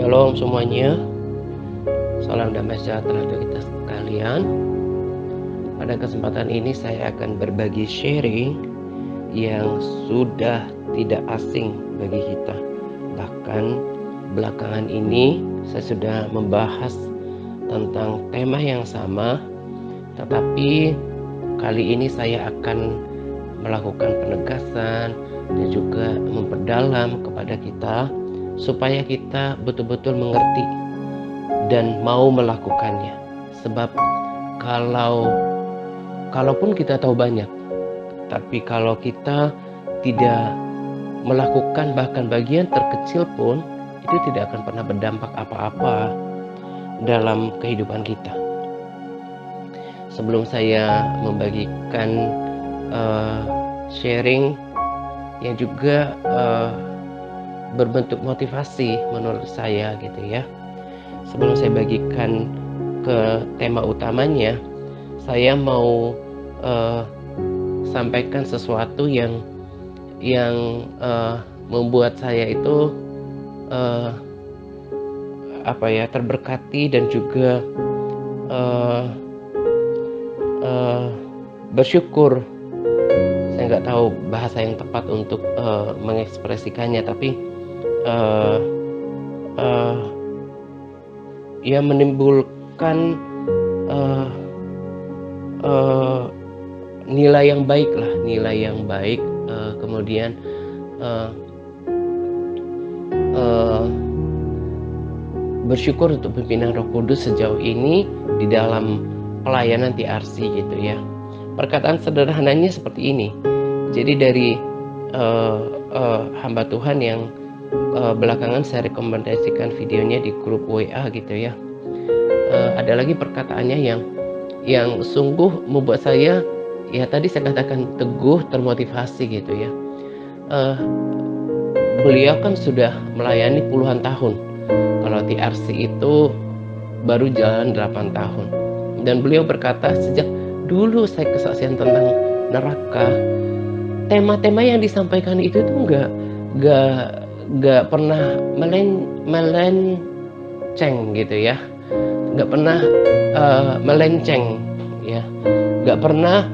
Shalom semuanya, salam damai sejahtera untuk kita sekalian. Pada kesempatan ini saya akan berbagi sharing yang sudah tidak asing bagi kita. Bahkan belakangan ini saya sudah membahas tentang tema yang sama, tetapi kali ini saya akan melakukan penegasan dan juga memperdalam kepada kita supaya kita betul-betul mengerti dan mau melakukannya. Sebab kalaupun kita tahu banyak, tapi kalau kita tidak melakukan bahkan bagian terkecil pun, itu tidak akan pernah berdampak apa-apa dalam kehidupan kita. Sebelum saya membagikan sharing yang juga berbentuk motivasi menurut saya gitu ya. Sebelum saya bagikan ke tema utamanya, saya mau sampaikan sesuatu yang membuat saya itu terberkati dan juga bersyukur. Saya nggak tahu bahasa yang tepat untuk mengekspresikannya, tapi menimbulkan nilai yang baik lah, kemudian bersyukur untuk pimpinan Roh Kudus sejauh ini di dalam pelayanan TRC gitu ya. Perkataan sederhananya seperti ini. Jadi dari hamba Tuhan yang belakangan saya rekomendasikan videonya di grup WA gitu ya. Ada lagi perkataannya yang sungguh membuat saya, ya tadi saya katakan, teguh, termotivasi gitu ya. Beliau kan sudah melayani puluhan tahun. Kalau TRC itu baru jalan 8 tahun. Dan beliau berkata, sejak dulu saya kesaksian tentang neraka, tema-tema yang disampaikan itu tuh nggak pernah melenceng gitu ya, nggak pernah melenceng ya, nggak pernah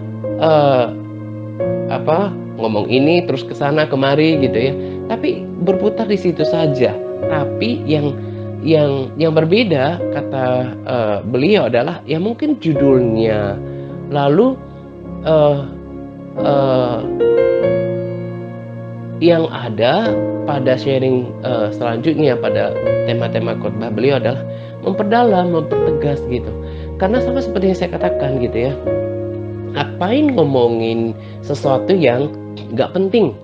ngomong ini terus kesana kemari gitu ya, tapi berputar di situ saja. Tapi yang berbeda kata beliau adalah ya mungkin judulnya, lalu yang ada pada sharing selanjutnya pada tema-tema khotbah beliau adalah memperdalam, mempertegas gitu. Karena sama seperti yang saya katakan gitu ya, ngapain ngomongin sesuatu yang nggak penting,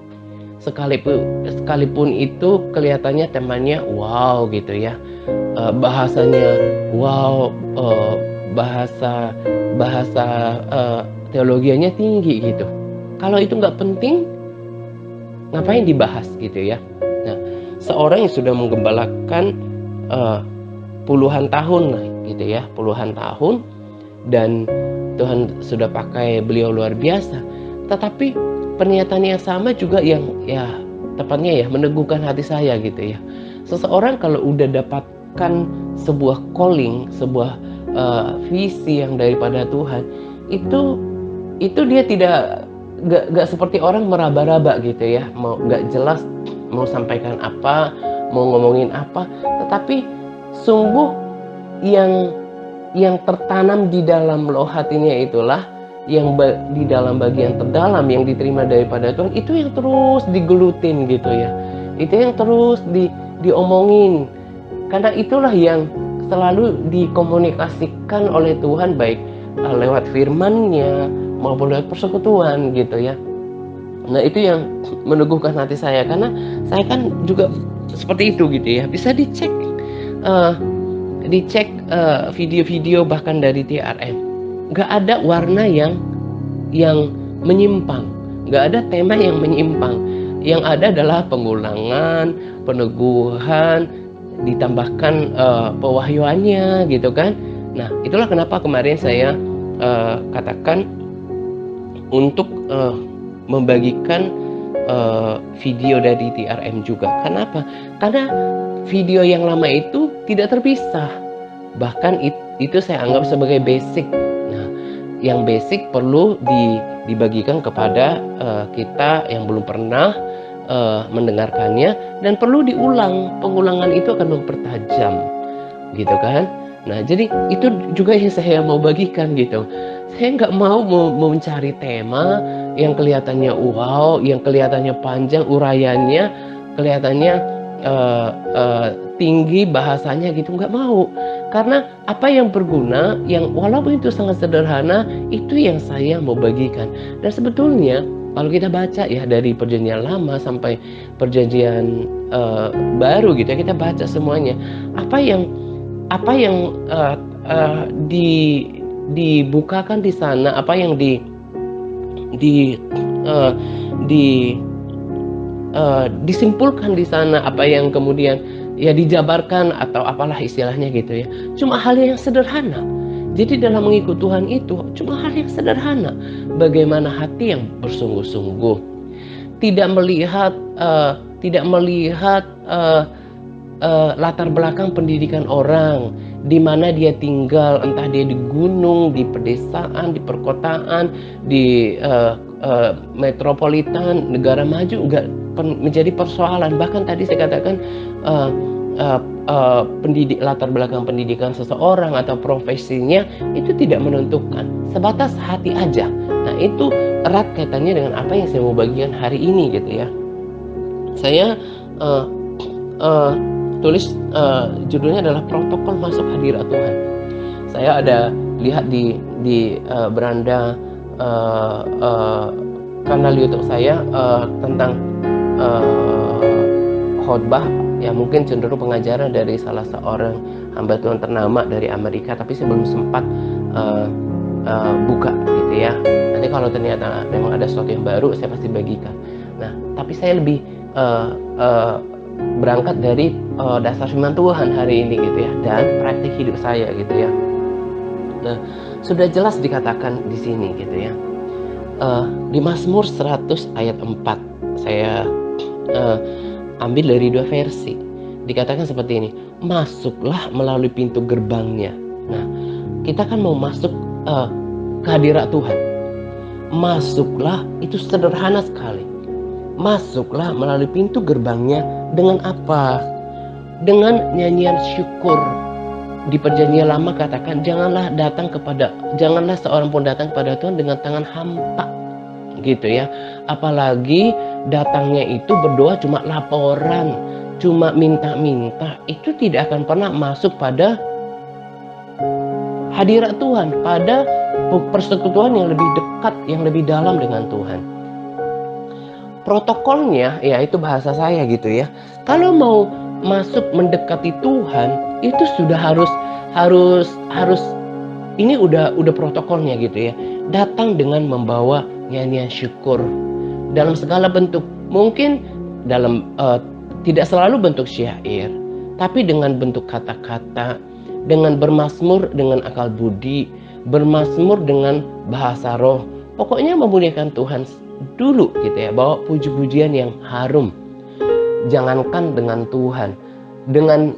sekalipun itu kelihatannya temanya wow gitu ya, bahasanya wow, bahasa teologianya tinggi gitu. Kalau itu nggak penting, ngapain dibahas gitu ya. Nah, seorang yang sudah menggembalakan puluhan tahun gitu ya, puluhan tahun, dan Tuhan sudah pakai beliau luar biasa, tetapi pernyataan yang sama juga yang ya tepatnya ya meneguhkan hati saya gitu ya. Seseorang kalau udah dapatkan sebuah calling, sebuah visi yang daripada Tuhan, itu dia gak seperti orang meraba-raba gitu ya, mau gak jelas mau sampaikan apa, mau ngomongin apa, tetapi sungguh yang tertanam di dalam loh hatinya itulah yang di dalam bagian terdalam yang diterima daripada Tuhan, itu yang terus digelutin gitu ya, itu yang terus diomongin, karena itulah yang selalu dikomunikasikan oleh Tuhan, baik lewat firman-Nya maupun lewat persekutuan gitu ya. Nah, itu yang meneguhkan hati saya, karena saya kan juga seperti itu gitu ya. Bisa dicek video-video bahkan dari TRM, nggak ada warna yang menyimpang, nggak ada tema yang menyimpang. Yang ada adalah pengulangan, peneguhan, ditambahkan pewahyuannya gitu kan. Nah, itulah kenapa kemarin saya katakan untuk membagikan video dari TRM juga. Kenapa? Karena video yang lama itu tidak terpisah. Bahkan itu saya anggap sebagai basic. Nah, yang basic perlu dibagikan kepada kita yang belum pernah mendengarkannya, dan perlu diulang. Pengulangan itu akan mempertajam, gitu kan. Nah, jadi itu juga yang saya mau bagikan gitu. Saya nggak mau mencari tema yang kelihatannya wow, yang kelihatannya panjang uraiannya, kelihatannya tinggi bahasanya gitu, nggak mau. Karena apa yang berguna, yang walaupun itu sangat sederhana, itu yang saya mau bagikan. Dan sebetulnya kalau kita baca ya dari perjanjian lama sampai perjanjian baru gitu ya, kita baca semuanya. Apa yang dibukakan di sana, apa yang disimpulkan di sana, apa yang kemudian ya dijabarkan atau apalah istilahnya gitu ya, cuma hal yang sederhana. Jadi dalam mengikut Tuhan itu cuma hal yang sederhana. Bagaimana hati yang bersungguh-sungguh, tidak melihat latar belakang pendidikan orang, di mana dia tinggal, entah dia di gunung, di pedesaan, di perkotaan, di metropolitan, negara maju, enggak menjadi persoalan. Bahkan tadi saya katakan latar belakang pendidikan seseorang atau profesinya itu tidak menentukan, sebatas hati aja. Nah, itu erat kaitannya dengan apa yang saya mau bagikan hari ini gitu ya. Saya tulis judulnya adalah protokol masuk hadirat Tuhan. Saya ada lihat di beranda kanal YouTube saya tentang khotbah yang mungkin cenderung pengajaran dari salah seorang hamba Tuhan ternama dari Amerika, tapi saya belum sempat buka gitu ya. Nanti kalau ternyata memang ada sesuatu yang baru, saya pasti bagikan. Nah, tapi saya lebih berangkat dari dasar firman Tuhan hari ini gitu ya, dan praktik hidup saya gitu ya. Nah, sudah jelas dikatakan di sini gitu ya. Di Mazmur 100 ayat 4 saya ambil dari dua versi. Dikatakan seperti ini, masuklah melalui pintu gerbangnya. Nah, kita kan mau masuk ke hadirat Tuhan. Masuklah, itu sederhana sekali. Masuklah melalui pintu gerbangnya dengan apa? Dengan nyanyian syukur. Di perjanjian lama katakan, janganlah seorang pun datang kepada Tuhan dengan tangan hampa, gitu ya. Apalagi datangnya itu berdoa cuma laporan, cuma minta-minta, itu tidak akan pernah masuk pada hadirat Tuhan, pada persekutuan yang lebih dekat, yang lebih dalam dengan Tuhan. Protokolnya ya itu bahasa saya gitu ya. Kalau mau masuk mendekati Tuhan, itu sudah harus ini udah protokolnya gitu ya. Datang dengan membawa nyanyian syukur dalam segala bentuk. Mungkin dalam tidak selalu bentuk syair, tapi dengan bentuk kata-kata, dengan bermazmur dengan akal budi, bermazmur dengan bahasa roh. Pokoknya memuliakan Tuhan dulu gitu ya, bawa puji-pujian yang harum. Jangankan dengan Tuhan, dengan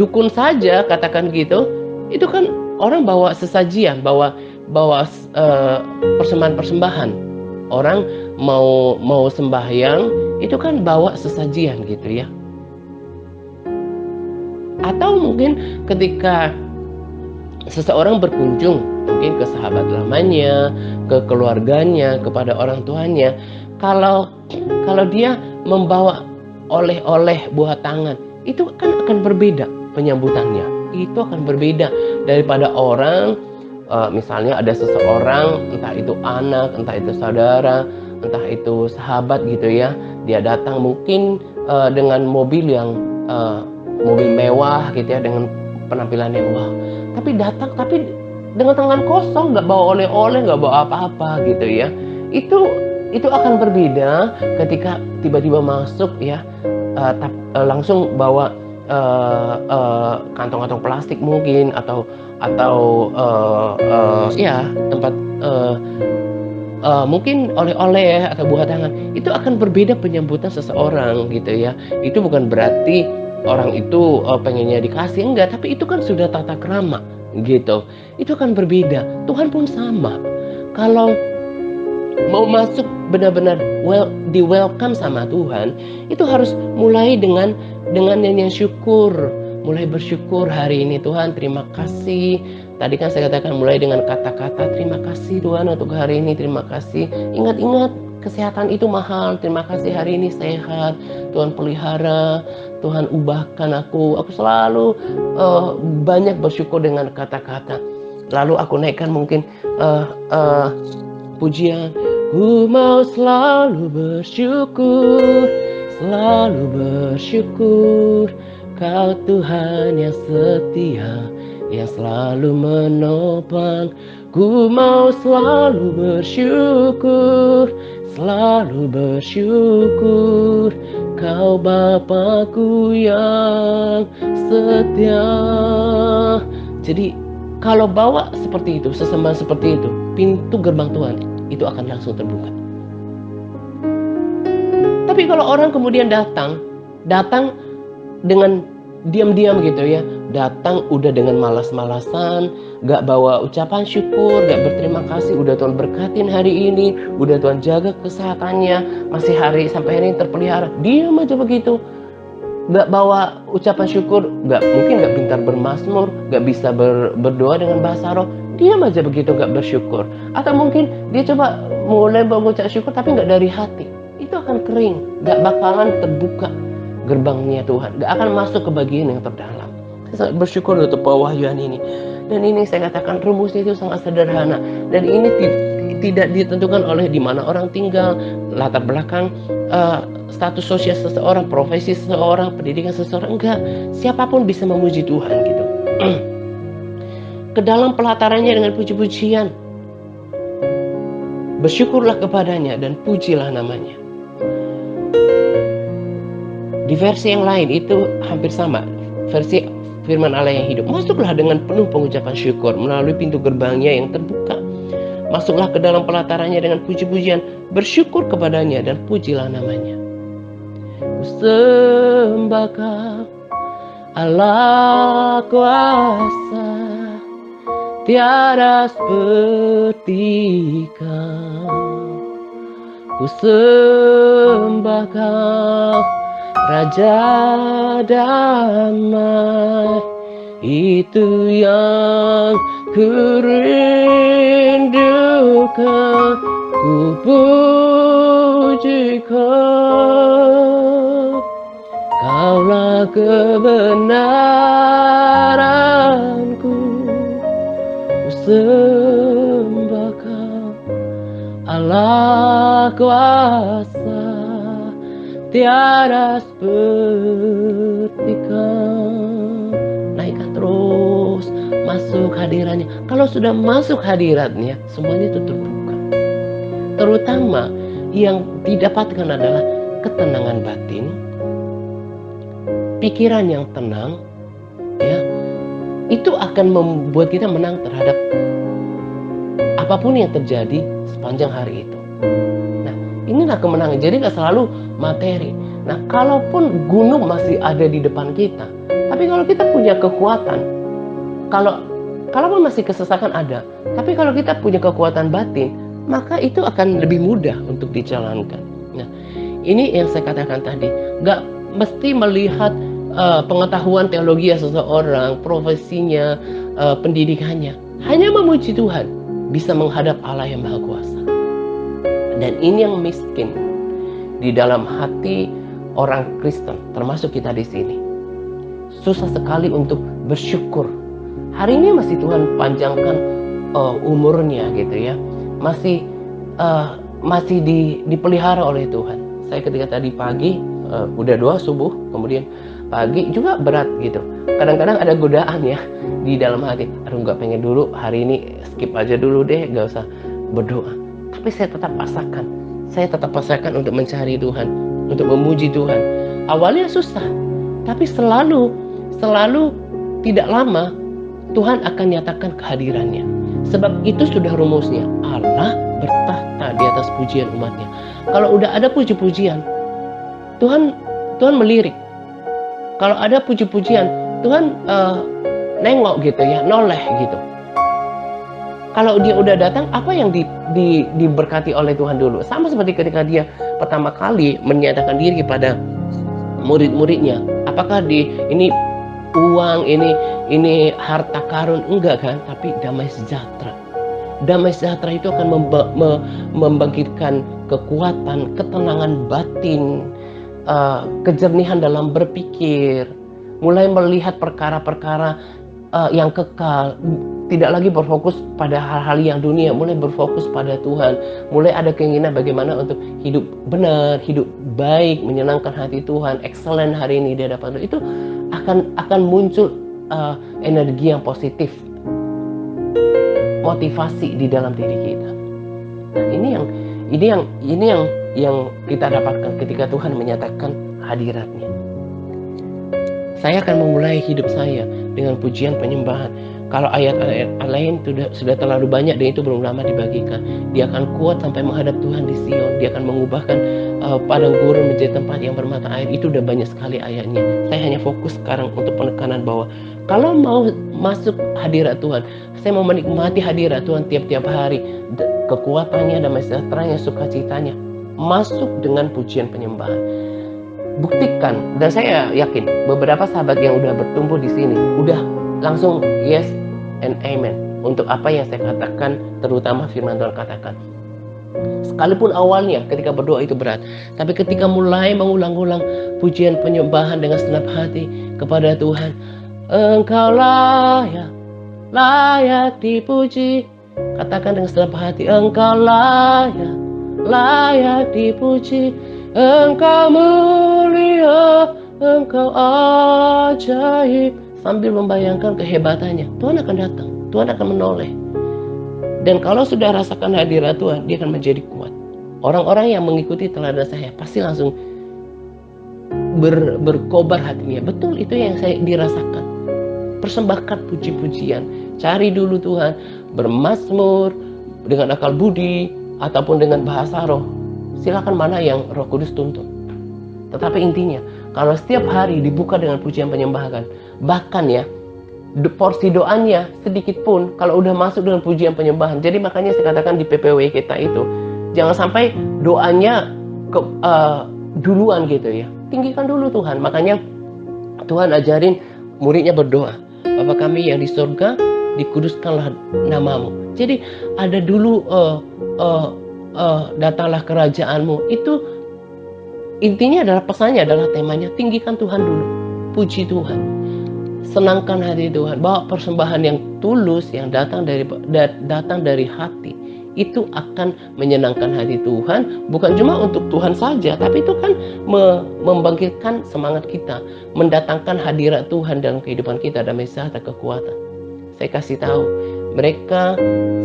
dukun saja katakan gitu, itu kan orang bawa sesajian, bawa persembahan. Orang mau sembahyang itu kan bawa sesajian gitu ya. Atau mungkin ketika seseorang berkunjung mungkin ke sahabat lamanya, ke keluarganya, kepada orang tuanya, kalau dia membawa oleh-oleh buah tangan, itu kan akan berbeda penyambutannya. Itu akan berbeda daripada orang misalnya ada seseorang, entah itu anak, entah itu saudara, entah itu sahabat gitu ya, dia datang mungkin dengan mobil yang mobil mewah gitu ya, dengan penampilan yang wah, tapi datang dengan tangan kosong, nggak bawa oleh-oleh, nggak bawa apa-apa gitu ya. Itu akan berbeda ketika tiba-tiba masuk ya, langsung bawa kantong-kantong plastik mungkin, atau ya tempat mungkin oleh-oleh atau buah tangan, itu akan berbeda penyambutan seseorang gitu ya. Itu bukan berarti orang itu, pengennya dikasih, enggak, tapi itu kan sudah tata krama gitu. Itu akan berbeda, Tuhan pun sama. Kalau mau masuk benar-benar di-welcome sama Tuhan, itu harus mulai dengan nyanyian syukur. Mulai bersyukur hari ini, Tuhan terima kasih. Tadi kan saya katakan mulai dengan kata-kata terima kasih Tuhan untuk hari ini, terima kasih. Ingat-ingat kesehatan itu mahal, terima kasih hari ini sehat. Tuhan pelihara, Tuhan ubahkan aku. Aku selalu banyak bersyukur dengan kata-kata. Lalu aku naikkan mungkin pujian, ku mau selalu bersyukur, Kau Tuhan yang setia, yang selalu menopang. Ku mau selalu bersyukur, Kau Bapakku yang setia. Jadi kalau bawa seperti itu, sesembahan seperti itu, pintu gerbang Tuhan itu akan langsung terbuka. Tapi kalau orang kemudian datang dengan diam-diam gitu ya, datang udah dengan malas-malasan, gak bawa ucapan syukur, gak berterima kasih, udah Tuhan berkatin hari ini, udah Tuhan jaga kesehatannya, masih sampai hari ini terpelihara, diam aja begitu. Gak bawa ucapan syukur, mungkin gak pintar bermazmur, gak bisa berdoa dengan bahasa roh, diam aja begitu gak bersyukur. Atau mungkin dia coba mulai mengucap syukur tapi gak dari hati, itu akan kering, gak bakalan terbuka gerbangnya Tuhan, gak akan masuk ke bagian yang terdalam. Saya bersyukur untuk pewahyuan ini. Dan ini saya katakan rumusnya itu sangat sederhana. Dan ini tidak ditentukan oleh di mana orang tinggal, latar belakang, status sosial seseorang, profesi seseorang, pendidikan seseorang. Enggak, siapapun bisa memuji Tuhan gitu. Ke dalam pelatarannya dengan puji-pujian, bersyukurlah kepadanya dan pujilah namanya. Di versi yang lain itu hampir sama, versi firman Allah yang hidup. Masuklah dengan penuh pengucapan syukur melalui pintu gerbangnya yang terbuka. Masuklah ke dalam pelatarannya dengan puji-pujian, bersyukur kepadanya dan pujilah namanya. Ku sembah Kau, Allah kuasa, tiada seperti Kau. Ku sembah Kau, Raja damai, itu yang ku rindukan. Ku puji Kau, Kaulah kebenaranku. Ku sembah Kau, Allah kuasa, tiada seperti Kau. Naikkan terus, masuk hadirannya. Kalau sudah masuk hadiratnya, semuanya itu terbuka. Terutama yang didapatkan adalah ketenangan batin, pikiran yang tenang, ya, itu akan membuat kita menang terhadap apapun yang terjadi sepanjang hari itu. Nah, inilah kemenangan. Jadi gak selalu materi. Nah, kalaupun gunung masih ada di depan kita, tapi kalau kita punya kekuatan, kalaupun masih kesesakan ada, tapi kalau kita punya kekuatan batin, maka itu akan lebih mudah untuk dijalankan. Nah, ini yang saya katakan tadi, gak mesti melihat pengetahuan teologi seseorang, profesinya, pendidikannya. Hanya memuji Tuhan bisa menghadap Allah yang Maha Kuasa. Dan ini yang miskin di dalam hati orang Kristen, termasuk kita di sini. Susah sekali untuk bersyukur. Hari ini masih Tuhan panjangkan umurnya gitu ya. Masih dipelihara oleh Tuhan. Saya ketika tadi pagi udah doa subuh, kemudian pagi juga berat gitu. Kadang-kadang ada godaan ya di dalam hati. Aduh, nggak pengen dulu hari ini, skip aja dulu deh, nggak usah berdoa. Tapi saya tetap paksakan untuk mencari Tuhan, untuk memuji Tuhan. Awalnya susah, tapi selalu tidak lama Tuhan akan nyatakan kehadirannya. Sebab itu sudah rumusnya. Allah bertahta penyembahan, di atas pujian umatnya. Kalau udah ada puji-pujian, Tuhan melirik. Kalau ada puji-pujian, Tuhan nengok gitu ya, noleh gitu. Kalau dia udah datang, apa yang diberkati oleh Tuhan dulu? Sama seperti ketika dia pertama kali menyatakan diri kepada murid-muridnya. Apakah ini uang, ini harta karun? Enggak kan? Tapi damai sejahtera. Damai sejahtera itu akan membangkitkan kekuatan, ketenangan batin, kejernihan dalam berpikir, mulai melihat perkara-perkara yang kekal, tidak lagi berfokus pada hal-hal yang dunia, mulai berfokus pada Tuhan, mulai ada keinginan bagaimana untuk hidup benar, hidup baik, menyenangkan hati Tuhan, excellent hari ini di hadapan Tuhan. Itu akan muncul energi yang positif, motivasi di dalam diri kita. Nah, ini yang kita dapatkan ketika Tuhan menyatakan hadiratnya. Saya akan memulai hidup saya dengan pujian penyembahan. Kalau ayat-ayat lain sudah terlalu banyak dan itu belum lama dibagikan. Dia akan kuat sampai menghadap Tuhan di Sion. Dia akan mengubahkan padang gurun menjadi tempat yang bermata air. Itu udah banyak sekali ayatnya. Saya hanya fokus sekarang untuk penekanan bahwa kalau mau masuk hadirat Tuhan, saya mau menikmati hadirat Tuhan tiap-tiap hari. Kekuatannya, damai sejahteranya, sukacitanya. Masuk dengan pujian penyembahan. Buktikan, dan saya yakin beberapa sahabat yang udah bertumbuh di sini udah langsung yes and amen untuk apa yang saya katakan, terutama firman Tuhan katakan. Sekalipun awalnya ketika berdoa itu berat, tapi ketika mulai mengulang-ulang pujian penyembahan dengan segenap hati kepada Tuhan, Engkau layak dipuji. Katakan dengan segenap hati, Engkau layak dipuji. Engkau mulia, Engkau ajaib. Sambil membayangkan kehebatannya, Tuhan akan datang, Tuhan akan menoleh. Dan kalau sudah rasakan hadirat Tuhan, dia akan menjadi kuat. Orang-orang yang mengikuti teladan saya pasti langsung berkobar hatinya. Betul, itu yang saya dirasakan. Persembahkan puji-pujian, cari dulu Tuhan, bermazmur dengan akal budi ataupun dengan bahasa roh. Silakan mana yang Roh Kudus tuntun. Tetapi intinya, kalau setiap hari dibuka dengan pujian penyembahan, bahkan ya porsi doanya sedikit pun kalau udah masuk dengan pujian penyembahan. Jadi makanya saya katakan di PPW kita itu jangan sampai doanya duluan gitu ya. Tinggikan dulu Tuhan. Makanya Tuhan ajarin muridnya berdoa, Bapa kami yang di surga, dikuduskanlah namamu. Jadi ada dulu datanglah kerajaanmu. Itu intinya adalah pesannya adalah temanya tinggikan Tuhan dulu, puji Tuhan, senangkan hati Tuhan, bawa persembahan yang tulus yang datang dari hati. Itu akan menyenangkan hati Tuhan, bukan cuma untuk Tuhan saja, tapi itu kan membangkitkan semangat kita, mendatangkan hadirat Tuhan dalam kehidupan kita, damai sejahtera, kekuatan. Saya kasih tahu, mereka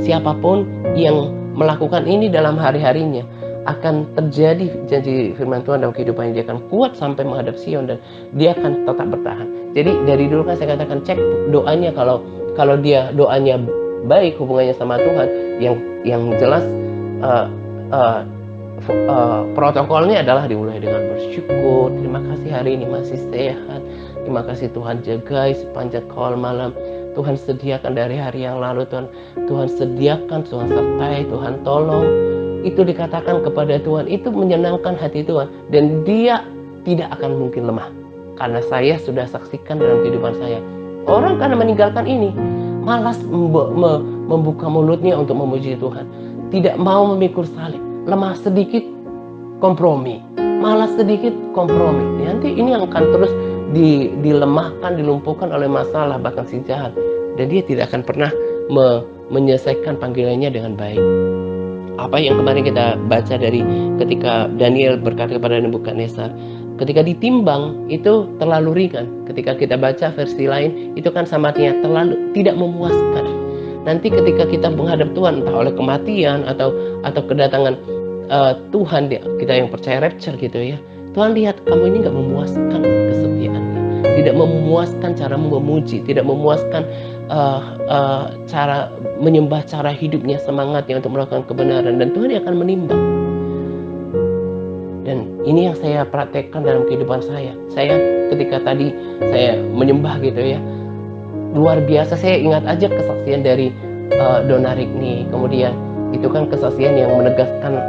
siapapun yang melakukan ini dalam hari-harinya akan terjadi janji firman Tuhan dalam kehidupannya. Dia akan kuat sampai menghadap Sion dan dia akan tetap bertahan. Jadi dari dulu kan saya katakan cek doanya, kalau dia doanya baik, hubungannya sama Tuhan, yang jelas protokolnya adalah dimulai dengan bersyukur. Terima kasih hari ini masih sehat. Terima kasih Tuhan jagai sepanjang kawal malam. Tuhan sediakan dari hari yang lalu, Tuhan sediakan, Tuhan sertai, Tuhan tolong. Itu dikatakan kepada Tuhan, itu menyenangkan hati Tuhan. Dan dia tidak akan mungkin lemah. Karena saya sudah saksikan dalam kehidupan saya. Orang karena meninggalkan ini, malas membuka mulutnya untuk memuji Tuhan. Tidak mau memikul salib. Lemah sedikit, kompromi. Malas sedikit, kompromi. Nanti ini akan terus dilemahkan, dilumpuhkan oleh masalah, bahkan si jahat. Dan dia tidak akan pernah menyelesaikan panggilannya dengan baik. Apa yang kemarin kita baca dari ketika Daniel berkata kepada Nebukadnezar, ketika ditimbang itu terlalu ringan. Ketika kita baca versi lain, itu kan sama artinya terlalu tidak memuaskan. Nanti ketika kita menghadap Tuhan, entah oleh kematian atau kedatangan Tuhan, kita yang percaya rapture gitu ya, Tuhan lihat kamu ini gak memuaskan kesetiaannya, tidak memuaskan cara memuji, tidak memuaskan cara menyembah, cara hidupnya, semangatnya untuk melakukan kebenaran, dan Tuhan yang akan menimbang. Dan ini yang saya praktekkan dalam kehidupan saya. Saya ketika tadi saya menyembah gitu ya, luar biasa. Saya ingat aja kesaksian dari Donarik nih. Kemudian itu kan kesaksian yang menegaskan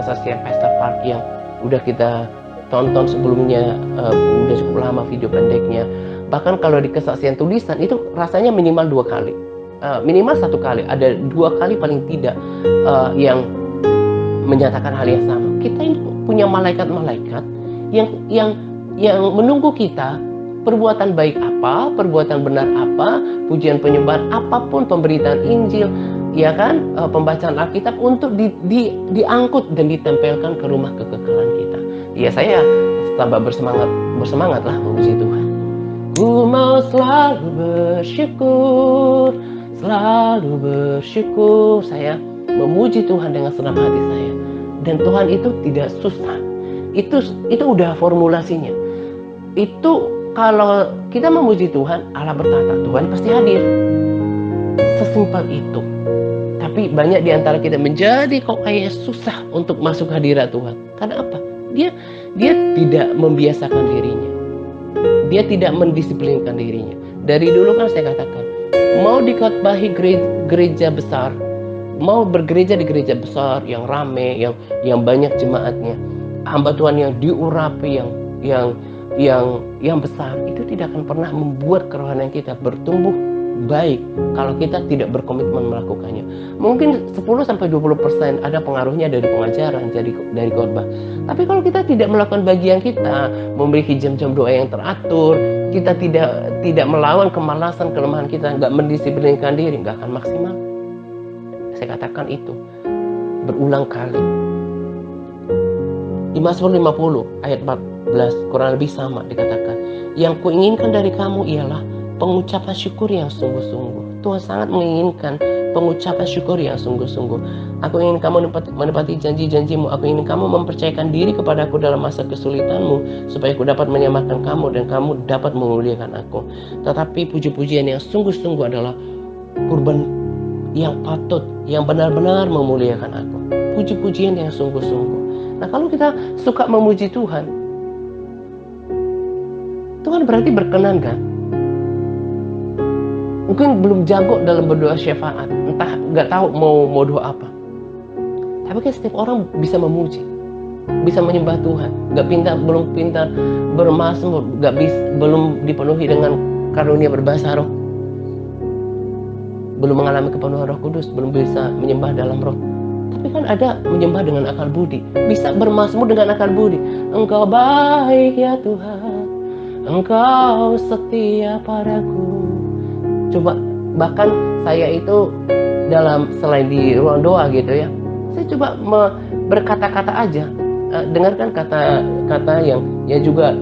kesaksian Pastor Park yang udah kita tonton sebelumnya, udah cukup lama video pendeknya. Bahkan kalau di kesaksian tulisan itu rasanya minimal 2 kali, minimal 1 kali, ada 2 kali paling tidak yang menyatakan hal yang sama. Kita ini punya malaikat-malaikat yang menunggu kita, perbuatan baik apa, perbuatan benar apa, pujian penyembahan apapun, pemberitaan Injil, ya kan, pembacaan Alkitab untuk diangkut dan ditempelkan ke rumah kekekalan kita. Ya, saya tambah bersemangat lah memuji Tuhan. Ku mau selalu bersyukur. Saya memuji Tuhan dengan senang hati saya. Dan Tuhan itu tidak susah. Itu udah formulasinya. Itu kalau kita memuji Tuhan, Allah berkata, Tuhan pasti hadir. Sesimpel itu. Tapi banyak di antara kita menjadi kok kayak susah untuk masuk hadirat Tuhan. Karena apa? Dia tidak membiasakan dirinya. Dia tidak mendisiplinkan dirinya. Dari dulu kan saya katakan, mau dikhotbahi gereja besar, mau bergereja di gereja besar yang rame, yang banyak jemaatnya, hamba Tuhan yang diurapi, yang besar, itu tidak akan pernah membuat kerohanian kita bertumbuh baik kalau kita tidak berkomitmen melakukannya. Mungkin 10-20% ada pengaruhnya dari pengajaran, dari khotbah. Tapi kalau kita tidak melakukan bagian kita, memiliki jam-jam doa yang teratur, kita tidak melawan kemalasan, kelemahan kita, nggak mendisiplinkan diri, nggak akan maksimal. Saya katakan itu berulang kali. Di Mazmur 50 ayat 14 kurang lebih sama dikatakan, yang kuinginkan dari kamu ialah pengucapan syukur yang sungguh-sungguh. Tuhan sangat menginginkan pengucapan syukur yang sungguh-sungguh. Aku ingin kamu menepati janji-janjimu. Aku ingin kamu mempercayakan diri kepadaku dalam masa kesulitanmu, supaya aku dapat menyelamatkan kamu dan kamu dapat memuliakan aku. Tetapi puji-pujian yang sungguh-sungguh adalah kurban yang patut, yang benar-benar memuliakan aku. Puji-pujian yang sungguh-sungguh. Nah, kalau kita suka memuji Tuhan, Tuhan berarti berkenan kan? Mungkin belum jago dalam berdoa syafaat, entah nggak tahu mau doa apa. Tapi kan setiap orang bisa memuji, bisa menyembah Tuhan. Belum pintar bermazmur, belum dipenuhi dengan karunia berbahasa roh, belum mengalami kepenuhan Roh Kudus, belum bisa menyembah dalam roh. Tapi kan ada menyembah dengan akal budi, bisa bermazmur dengan akal budi. Engkau baik ya Tuhan, Engkau setia padaku. Coba, bahkan saya itu selain di ruang doa gitu ya, saya coba berkata-kata aja. Dengarkan kata yang juga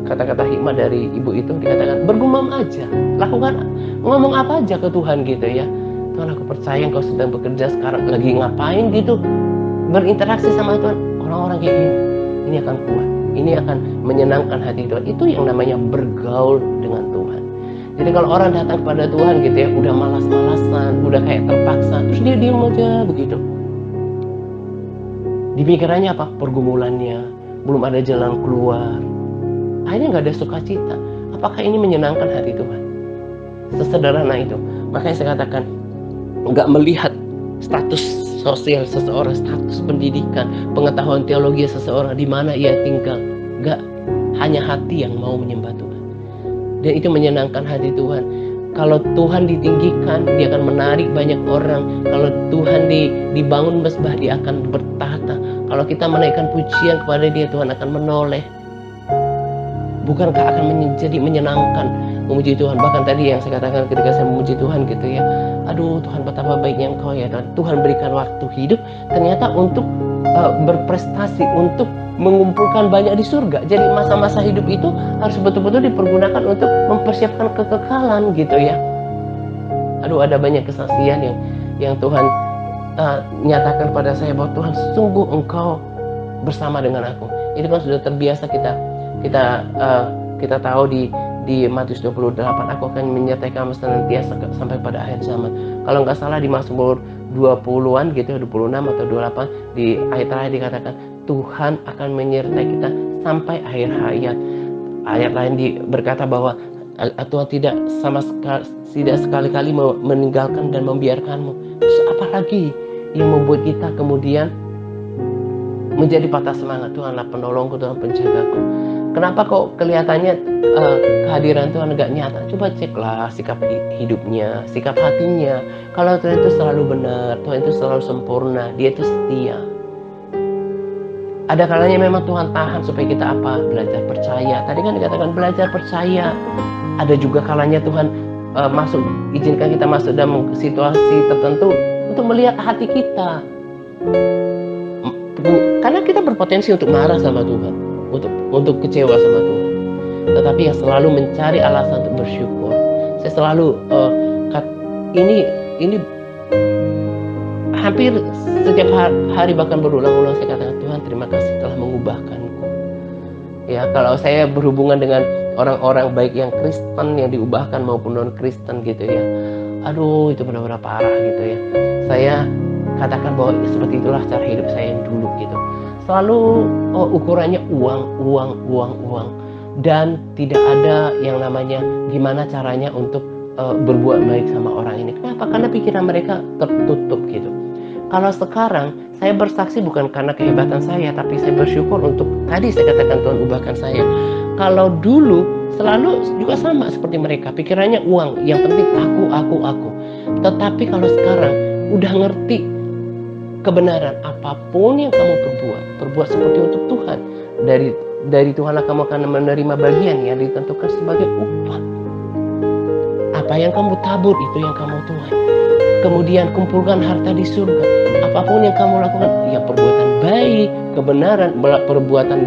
kata-kata hikmah dari ibu itu, dikatakan bergumam aja, lakukan, ngomong apa aja ke Tuhan gitu ya. Tuhan, aku percaya Engkau sedang bekerja sekarang, lagi ngapain gitu, berinteraksi sama Tuhan. Orang-orang kayak ini akan kuat, ini akan menyenangkan hati Tuhan. Itu yang namanya bergaul dengan Tuhan. Jadi kalau orang datang kepada Tuhan gitu ya, udah malas-malasan, udah kayak terpaksa, terus dia diem aja begitu. Di pikirannya apa? Pergumulannya, belum ada jalan keluar. Akhirnya nggak ada sukacita. Apakah ini menyenangkan hati Tuhan? Sesederhana itu. Makanya saya katakan, nggak melihat status sosial seseorang, status pendidikan, pengetahuan teologi seseorang, di mana ia tinggal. Nggak, hanya hati yang mau menyembah Tuhan. Dan itu menyenangkan hati Tuhan. Kalau Tuhan ditinggikan, dia akan menarik banyak orang. Kalau Tuhan dibangun mesbah, dia akan bertahta. Kalau kita menaikkan pujian kepada dia, Tuhan akan menoleh. Bukankah akan menjadi menyenangkan memuji Tuhan? Bahkan tadi yang saya katakan ketika saya memuji Tuhan gitu ya, aduh Tuhan betapa baiknya Engkau ya Tuhan. Tuhan berikan waktu hidup ternyata untuk berprestasi, untuk mengumpulkan banyak di surga. Jadi masa-masa hidup itu harus betul-betul dipergunakan untuk mempersiapkan kekekalan gitu ya. Aduh, ada banyak kesaksian yang Tuhan nyatakan pada saya bahwa Tuhan sungguh Engkau bersama dengan aku. Itu kan sudah terbiasa kita tahu di Matius 28, aku akan menyertai kamu senantiasa sampai pada akhir zaman. Kalau nggak salah di Mazmur 20-an gitu, 26 atau 28, di ayat terakhir dikatakan Tuhan akan menyertai kita sampai akhir hayat. Ayat lain berkata bahwa Tuhan tidak sekali-kali meninggalkan dan membiarkanmu. Terus apalagi yang membuat kita kemudian menjadi patah semangat? Tuhanlah penolongku, Tuhan penjagaku. Kenapa kok kelihatannya kehadiran Tuhan gak nyata? Coba ceklah sikap hidupnya, sikap hatinya. Kalau Tuhan itu selalu benar, Tuhan itu selalu sempurna, Dia itu setia. Ada kalanya memang Tuhan tahan supaya kita apa? Belajar percaya. Tadi kan dikatakan belajar percaya. Ada juga kalanya Tuhan izinkan kita masuk dalam situasi tertentu untuk melihat hati kita. Karena kita berpotensi untuk marah sama Tuhan, untuk kecewa sama Tuhan. Tetapi yang selalu mencari alasan untuk bersyukur. Saya selalu ini hampir setiap hari bahkan berulang-ulang saya katakan, Tuhan terima kasih telah mengubahkanku. Ya, kalau saya berhubungan dengan orang-orang baik yang Kristen yang diubahkan maupun non-Kristen gitu ya, aduh itu benar-benar parah gitu ya. Saya katakan bahwa seperti itulah cara hidup saya yang dulu gitu. Selalu ukurannya uang, dan tidak ada yang namanya gimana caranya untuk berbuat baik sama orang ini. Kenapa? Karena pikiran mereka tertutup gitu. Kalau sekarang saya bersaksi bukan karena kehebatan saya, tapi saya bersyukur untuk tadi saya katakan Tuhan ubahkan saya. Kalau dulu selalu juga sama seperti mereka, pikirannya uang, yang penting aku. Tetapi kalau sekarang udah ngerti kebenaran, apapun yang kamu perbuat seperti untuk Tuhan. Dari Tuhanlah kamu akan menerima bagian yang ditentukan sebagai upah. Apa yang kamu tabur itu yang kamu tuai. Kemudian kumpulkan harta di surga. Apapun yang kamu lakukan, ya perbuatan baik, kebenaran, perbuatan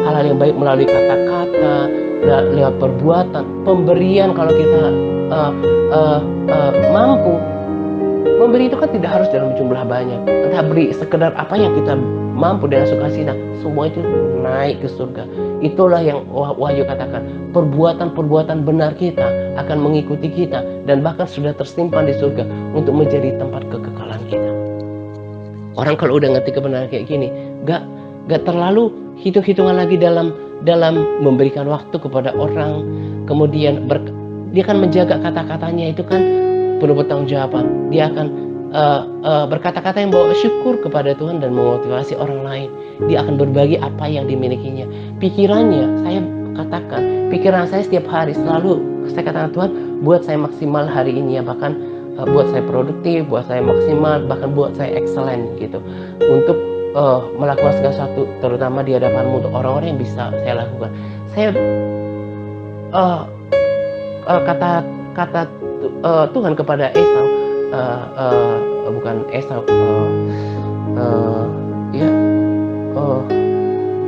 hal-hal yang baik melalui kata-kata, lewat perbuatan, pemberian kalau kita mampu. Memberi itu kan tidak harus dalam jumlah banyak. Entah beri sekedar apa yang kita mampu dengan sukacita, semua itu naik ke surga. Itulah yang Wahyu katakan, perbuatan-perbuatan benar kita akan mengikuti kita dan bahkan sudah tersimpan di surga untuk menjadi tempat kekekalan kita. Orang kalau udah ngerti kebenaran kayak gini, gak terlalu hitung-hitungan lagi dalam memberikan waktu kepada orang. Kemudian dia akan menjaga kata-katanya, itu kan penuh bertanggung-jawaban. Dia akan berkata-kata yang bawa syukur kepada Tuhan dan memotivasi orang lain. Dia akan berbagi apa yang dimilikinya. Pikirannya, saya katakan, pikiran saya setiap hari selalu saya katakan, Tuhan buat saya maksimal hari ini ya, bahkan buat saya produktif, buat saya maksimal, bahkan buat saya excellent gitu, untuk melakukan segala sesuatu, terutama di hadapanmu untuk orang-orang yang bisa saya lakukan. Saya kata Tuhan kepada Esau, bukan Esau,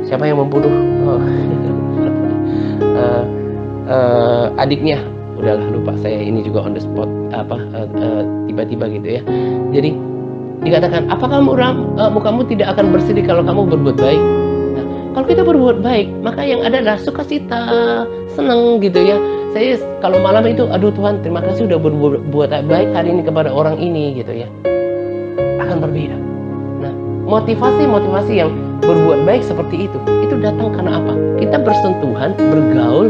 siapa yang membunuh adiknya, udahlah lupa saya, ini juga on the spot, tiba-tiba gitu ya. Jadi dikatakan, apakah mukamu tidak akan bersedih kalau kamu berbuat baik? Nah, kalau kita berbuat baik, maka yang ada adalah sukacita, senang gitu ya. Saya kalau malam itu, aduh Tuhan terima kasih udah berbuat baik hari ini kepada orang ini gitu ya, akan berbeda. Nah, motivasi yang berbuat baik seperti itu datang karena apa? Kita bersentuhan, bergaul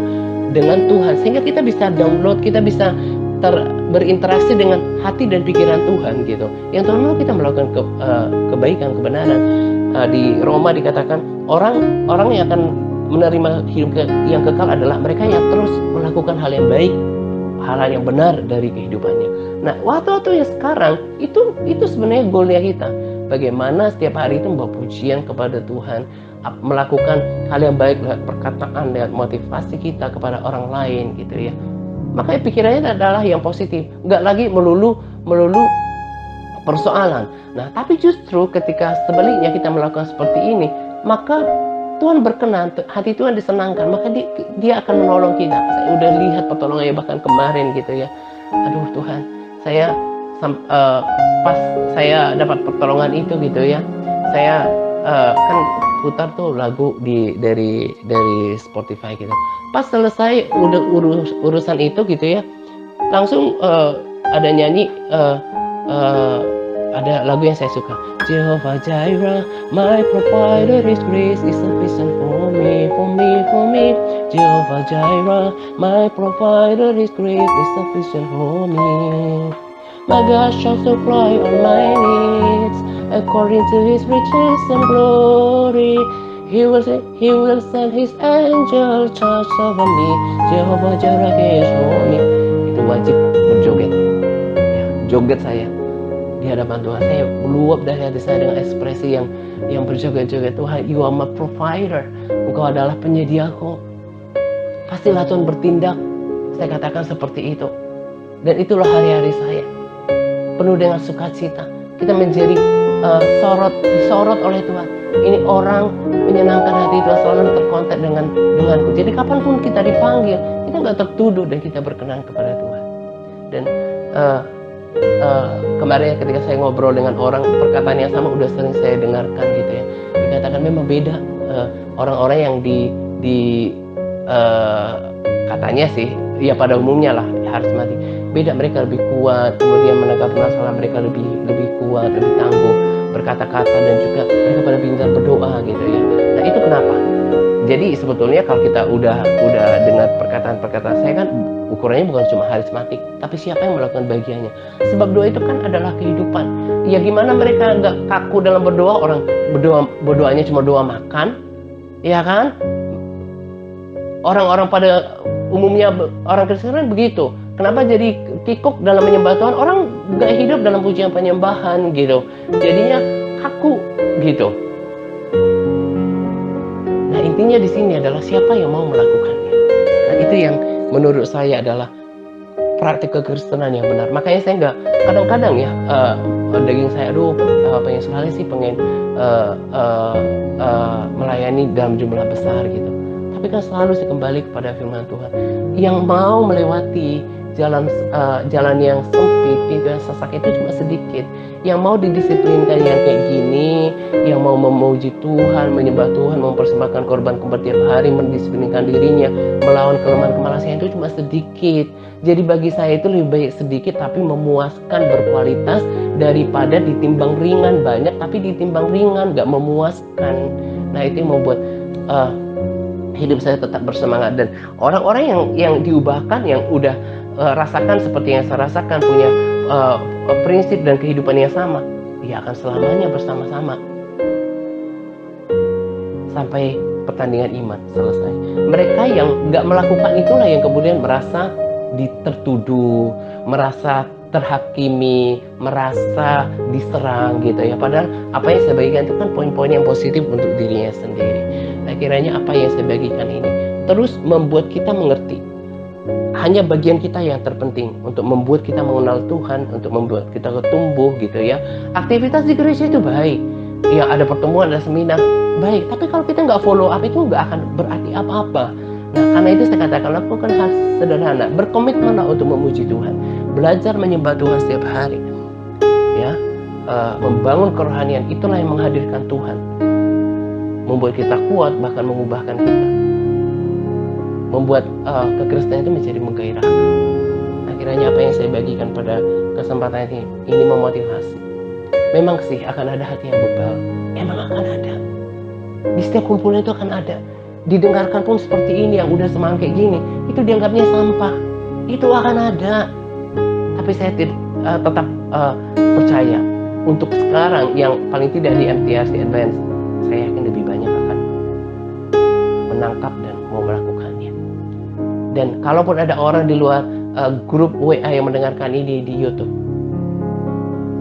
dengan Tuhan, sehingga kita bisa download, kita bisa berinteraksi dengan hati dan pikiran Tuhan gitu. Yang Tuhan mau kita melakukan kebaikan, kebenaran. Di Roma dikatakan orang yang akan menerima hidup yang kekal adalah mereka yang terus melakukan hal yang baik, hal-hal yang benar dari kehidupannya. Nah, waktu-waktu yang sekarang itu sebenarnya goalnya kita. Bagaimana setiap hari itu membawa pujian kepada Tuhan, melakukan hal yang baik lewat perkataan, lewat motivasi kita kepada orang lain gitu ya. Makanya pikirannya adalah yang positif, nggak lagi melulu persoalan. Nah, tapi justru ketika sebaliknya kita melakukan seperti ini, maka Tuhan berkenan, hati Tuhan disenangkan, maka dia akan menolong kita. Saya udah lihat pertolongannya bahkan kemarin gitu ya. Aduh Tuhan, saya pas saya dapat pertolongan itu gitu ya, saya kan putar tuh lagu dari Spotify gitu. Pas selesai udah urusan itu gitu ya, langsung ada nyanyi ada lagu yang saya suka. Jehovah Jireh, my provider, His grace is sufficient for me, for me, for me. Jehovah Jireh, my provider, His grace is sufficient for me. My God shall supply all my needs according to His riches and glory. He will send His angel charge over me. Jehovah Jireh is for me. Itu wajib berjoget. Ya, joget saya di hadapan Tuhan. Saya meluap dari hati saya dengan ekspresi yang berjoget-joget. Tuhan, You are my provider. Engkau adalah penyediaku. Pastilah Tuhan bertindak. Saya katakan seperti itu. Dan itulah hari-hari saya. Penuh dengan sukacita. Kita menjadi disorot oleh Tuhan. Ini orang menyenangkan hati Tuhan, selalu terkontak denganku. Jadi kapanpun kita dipanggil, kita nggak tertuduh dan kita berkenan kepada Tuhan. Dan kemarin ketika saya ngobrol dengan orang, perkataan yang sama udah sering saya dengarkan gitu ya. Dikatakan memang beda orang-orang yang katanya sih, ya pada umumnya lah harus mati. Beda, mereka lebih kuat, kemudian menanggapi masalah mereka lebih kuat, lebih tangguh berkata-kata, dan juga mereka pada pintar berdoa gitu ya. Nah itu kenapa? Jadi sebetulnya kalau kita udah dengar perkataan-perkataan saya kan ukurannya bukan cuma harismatik, tapi siapa yang melakukan bagiannya. Sebab doa itu kan adalah kehidupan. Ya gimana mereka nggak kaku dalam berdoa? Orang berdoanya cuma doa makan, ya kan? Orang-orang pada umumnya orang Kristen kan begitu. Kenapa jadi kikuk dalam menyembah Tuhan? Orang nggak hidup dalam pujian penyembahan gitu. Jadinya kaku gitu. Nah intinya di sini adalah siapa yang mau melakukannya. Nah itu yang menurut saya adalah praktik kekristenan yang benar. Makanya saya nggak kadang-kadang ya daging saya pengen sekali sih melayani dalam jumlah besar gitu. Tapi kan selalu saya kembali kepada firman Tuhan. Yang mau melewati jalan yang sempit, pintu yang sesak itu cuma sedikit. Yang mau didisiplinkan yang kayak gini, yang mau memuji Tuhan, menyembah Tuhan, mempersembahkan korban tiap hari, mendisiplinkan dirinya, melawan kelemahan kemalasan itu cuma sedikit. Jadi bagi saya itu lebih baik sedikit tapi memuaskan, berkualitas, daripada ditimbang ringan banyak tapi ditimbang ringan gak memuaskan. Nah itu yang membuat hidup saya tetap bersemangat. Dan orang-orang yang diubahkan, yang udah rasakan seperti yang saya rasakan, punya prinsip dan kehidupan yang sama, dia akan selamanya bersama-sama sampai pertandingan iman selesai. Mereka yang gak melakukan itulah yang kemudian merasa tertuduh, merasa terhakimi, merasa diserang gitu ya. Padahal apa yang saya bagikan itu kan poin-poin yang positif untuk dirinya sendiri. Nah kiranya apa yang saya bagikan ini terus membuat kita mengerti hanya bagian kita yang terpenting untuk membuat kita mengenal Tuhan, untuk membuat kita tumbuh gitu ya. Aktivitas di gereja itu baik, ya ada pertemuan, ada seminar, baik. Tapi kalau kita nggak follow up itu nggak akan berarti apa-apa. Nah karena itu saya katakan lakukan hal sederhana, berkomitmenlah untuk memuji Tuhan, belajar menyembah Tuhan setiap hari, ya, membangun kerohanian. Itulah yang menghadirkan Tuhan, membuat kita kuat, bahkan mengubahkan kita, membuat kekristenan itu menjadi menggairahkan. Akhirnya apa yang saya bagikan pada kesempatan ini memotivasi. Memang sih akan ada hati yang bebal, emang akan ada. Di setiap kumpulan itu akan ada. Didengarkan pun seperti ini yang udah semangat kayak gini, itu dianggapnya sampah. Itu akan ada. Tapi saya tetap percaya untuk sekarang yang paling tidak di MTRC Advance, saya yakin lebih banyak akan menangkap dan mau melakukannya. Dan kalaupun ada orang di luar grup WA yang mendengarkan ini di YouTube,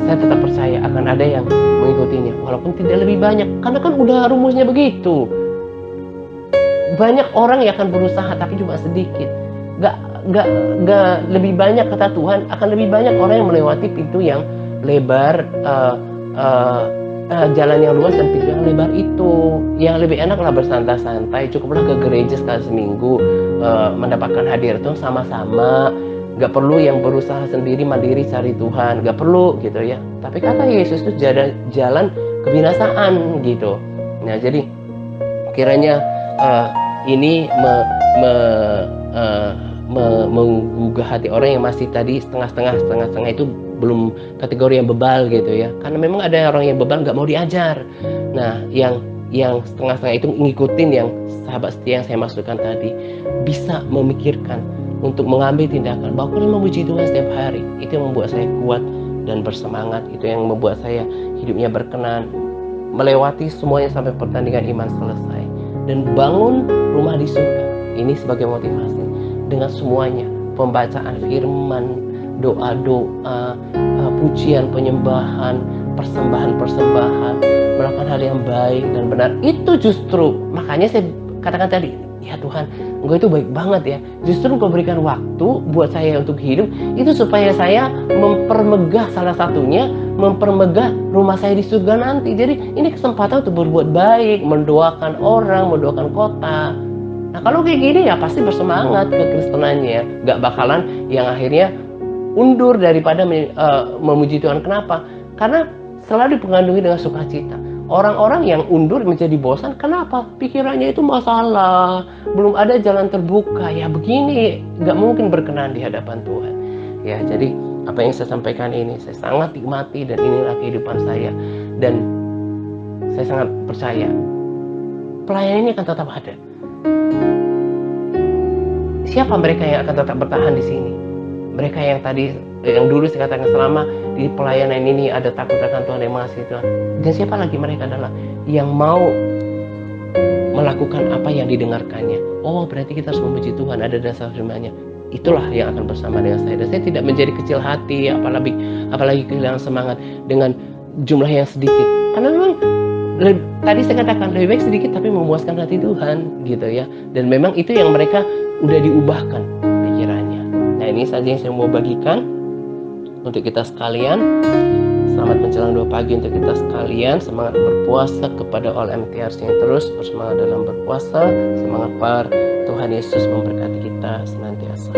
saya tetap percaya akan ada yang mengikutinya, walaupun tidak lebih banyak, karena kan udah rumusnya begitu. Banyak orang yang akan berusaha tapi cuma sedikit. Gak lebih banyak, kata Tuhan, akan lebih banyak orang yang melewati pintu yang lebar, jalan yang luas dan pintu yang lebar itu. Yang lebih enak lah bersantai-santai, cukuplah ke gereja sekali seminggu, mendapatkan hadirat Tuhan sama-sama. Gak perlu yang berusaha sendiri mandiri cari Tuhan, gak perlu gitu ya. Tapi kata Yesus itu jalan kebinasaan gitu. Nah jadi kiranya ini menggugah hati orang yang masih tadi setengah-setengah itu belum kategori yang bebal gitu ya. Karena memang ada orang yang bebal nggak mau diajar. Nah, yang setengah-setengah itu ngikutin yang sahabat setia yang saya maksudkan tadi, bisa memikirkan untuk mengambil tindakan bahwa harus memuji Tuhan setiap hari. Itu yang membuat saya kuat dan bersemangat. Itu yang membuat saya hidupnya berkenan, melewati semuanya sampai pertandingan iman selesai, dan bangun rumah di surga. Ini sebagai motivasi dengan semuanya, pembacaan firman, doa-doa, pujian, penyembahan, persembahan, melakukan hal yang baik dan benar. Itu justru makanya saya katakan tadi, ya Tuhan, Engkau itu baik banget ya. Justru Engkau berikan waktu buat saya untuk hidup itu supaya saya mempermegah, salah satunya mempermegah rumah saya di surga nanti. Jadi ini kesempatan untuk berbuat baik, mendoakan orang, mendoakan kota. Nah kalau kayak gini ya pasti bersemangat kekristenannya, gak bakalan yang akhirnya undur daripada memuji Tuhan. Kenapa? Karena selalu dipengaruhi dengan sukacita. Orang-orang yang undur menjadi bosan, kenapa? Pikirannya itu masalah, belum ada jalan terbuka. Ya begini, gak mungkin berkenan di hadapan Tuhan. Ya, jadi apa yang saya sampaikan ini, saya sangat nikmati dan inilah kehidupan saya. Dan saya sangat percaya, pelayanan ini akan tetap ada. Siapa mereka yang akan tetap bertahan di sini? Mereka yang dulu saya katakan selama di pelayanan ini ada takut akan Tuhan dan mengasihi Tuhan. Dan siapa lagi? Mereka adalah yang mau melakukan apa yang didengarkannya. Oh, berarti kita harus memuji Tuhan, ada dasar firman-Nya. Itulah yang akan bersama dengan saya. Dan saya tidak menjadi kecil hati, apalagi kehilangan semangat dengan jumlah yang sedikit. Karena memang tadi saya katakan lebih baik sedikit tapi memuaskan hati Tuhan gitu ya. Dan memang itu yang mereka udah diubahkan pikirannya. Nah, ini saja yang saya mau bagikan untuk kita sekalian. Selamat menjelang 2 pagi untuk kita sekalian. Semangat berpuasa kepada all MTRC yang terus bersemangat dalam berpuasa. Semangat Tuhan Yesus memberkati kita senantiasa.